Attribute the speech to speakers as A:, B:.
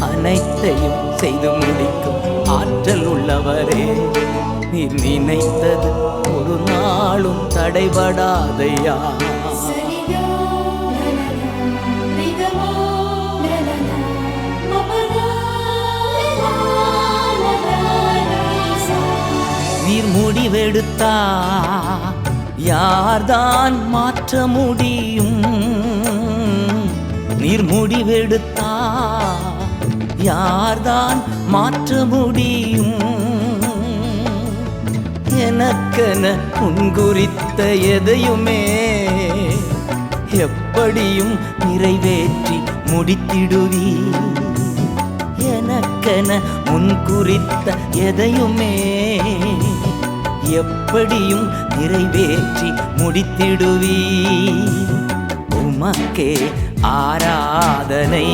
A: அனைத்தையும் செய்து முடிக்கும் ஆற்றல் உள்ளவரே. நீர் நினைத்தது ஒரு நாளும் தடைபடாதையா. நீர் முடிவெடுத்தா யார்தான் மாற்ற முடியும். நீர் முடிவெடுத்தா யார்தான் மாற்ற முடியும். எனக்கென முன்குறித்த எதையுமே எப்படியும் நிறைவேற்றி முடித்திடுவி. எனக்கென முன்குறித்த எதையுமே எப்படியும் நிறைவேற்றி முடித்திடுவி. உமக்கே ஆராதனை.